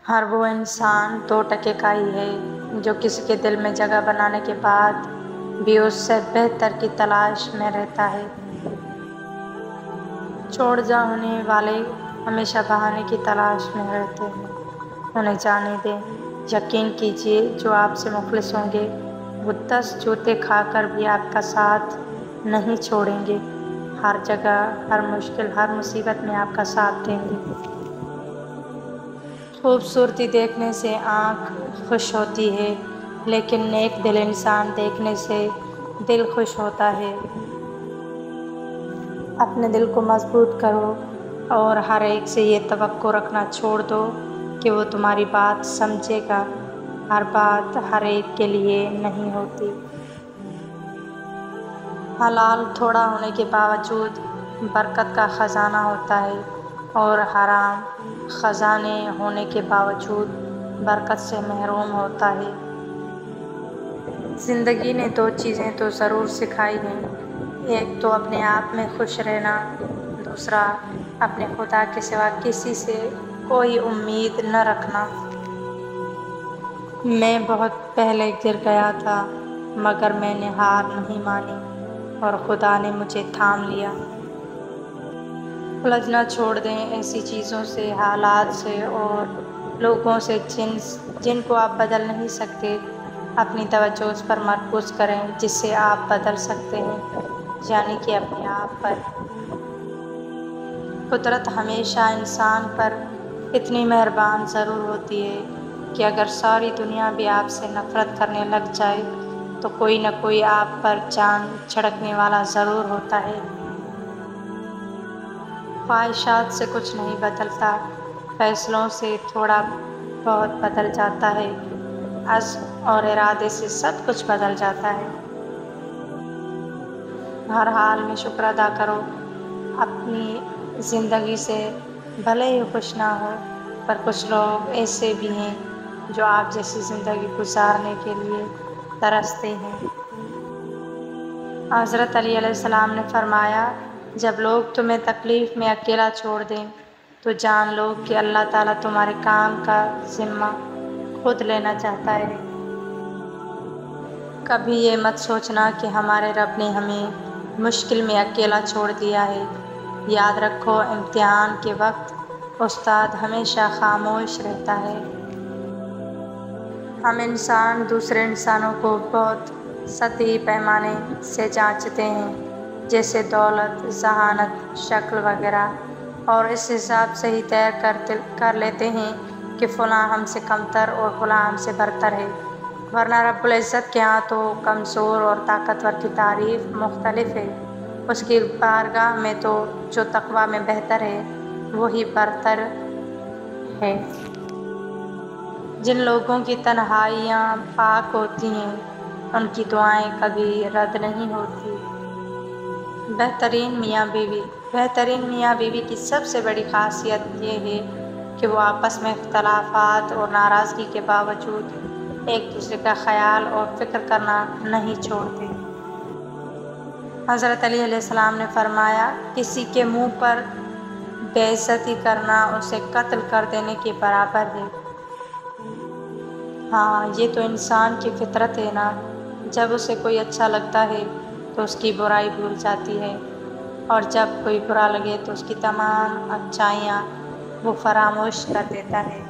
ہر وہ انسان 2% کا ہی ہے جو کسی کے دل میں جگہ بنانے کے بعد بھی اس سے بہتر کی تلاش میں رہتا ہے۔ چھوڑ جانے والے ہمیشہ بہانے کی تلاش میں رہتے ہیں۔ انہیں جانے دیں، یقین کیجیے جو آپ سے مخلص ہوں گے وہ 10 جوتے کھا کر بھی آپ کا ساتھ نہیں چھوڑیں گے، ہر جگہ، ہر مشکل، ہر مصیبت میں آپ کا ساتھ دیں گے۔ خوبصورتی دیکھنے سے آنکھ خوش ہوتی ہے، لیکن نیک دل انسان دیکھنے سے دل خوش ہوتا ہے۔ اپنے دل کو مضبوط کرو اور ہر ایک سے یہ توقع رکھنا چھوڑ دو کہ وہ تمہاری بات سمجھے گا۔ ہر بات ہر ایک کے لیے نہیں ہوتی۔ حلال تھوڑا ہونے کے باوجود برکت کا خزانہ ہوتا ہے اور حرام خزانے ہونے کے باوجود برکت سے محروم ہوتا ہے۔ زندگی نے 2 چیزیں تو ضرور سکھائی ہیں، ایک تو اپنے آپ میں خوش رہنا، دوسرا اپنے خدا کے سوا کسی سے کوئی امید نہ رکھنا۔ میں بہت پہلے گر گیا تھا مگر میں نے ہار نہیں مانی اور خدا نے مجھے تھام لیا۔ الجھنا چھوڑ دیں ایسی چیزوں سے، حالات سے اور لوگوں سے جن کو آپ بدل نہیں سکتے۔ اپنی توجہ اس پر مرکوز کریں جس سے آپ بدل سکتے ہیں، یعنی کہ اپنے آپ پر۔ قدرت ہمیشہ انسان پر اتنی مہربان ضرور ہوتی ہے کہ اگر ساری دنیا بھی آپ سے نفرت کرنے لگ جائے تو کوئی نہ کوئی آپ پر جان چھڑکنے والا ضرور ہوتا ہے۔ خواہشات سے کچھ نہیں بدلتا، فیصلوں سے تھوڑا بہت بدل جاتا ہے، عزم اور ارادے سے سب کچھ بدل جاتا ہے۔ ہر حال میں شکر ادا کرو۔ اپنی زندگی سے بھلے ہی خوش نہ ہو، پر کچھ لوگ ایسے بھی ہیں جو آپ جیسی زندگی گزارنے کے لیے ترستے ہیں۔ حضرت علی علیہ السلام نے فرمایا، جب لوگ تمہیں تکلیف میں اکیلا چھوڑ دیں تو جان لو کہ اللہ تعالیٰ تمہارے کام کا ذمہ خود لینا چاہتا ہے۔ کبھی یہ مت سوچنا کہ ہمارے رب نے ہمیں مشکل میں اکیلا چھوڑ دیا ہے۔ یاد رکھو، امتحان کے وقت استاد ہمیشہ خاموش رہتا ہے۔ ہم انسان دوسرے انسانوں کو بہت سطحی پیمانے سے جانچتے ہیں، جیسے دولت، ذہانت، شکل وغیرہ، اور اس حساب سے ہی طے کر لیتے ہیں کہ فلاں ہم سے کمتر اور فلاں ہم سے برتر ہے، ورنہ رب العزت کے ہاں تو کمزور اور طاقتور کی تعریف مختلف ہے۔ اس کی بارگاہ میں تو جو تقویٰ میں بہتر ہے وہی برتر ہے۔ جن لوگوں کی تنہائیاں پاک ہوتی ہیں ان کی دعائیں کبھی رد نہیں ہوتی۔ بہترین میاں بیوی کی سب سے بڑی خاصیت یہ ہے کہ وہ آپس میں اختلافات اور ناراضگی کے باوجود ایک دوسرے کا خیال اور فکر کرنا نہیں چھوڑتے۔ حضرت علی علیہ السلام نے فرمایا، کسی کے منہ پر بے عزتی کرنا اسے قتل کر دینے کے برابر ہے۔ ہاں، یہ تو انسان کی فطرت ہے نا، جب اسے کوئی اچھا لگتا ہے تو اس کی برائی بھول جاتی ہے، اور جب کوئی برا لگے تو اس کی تمام اچھائیاں وہ فراموش کر دیتا ہے۔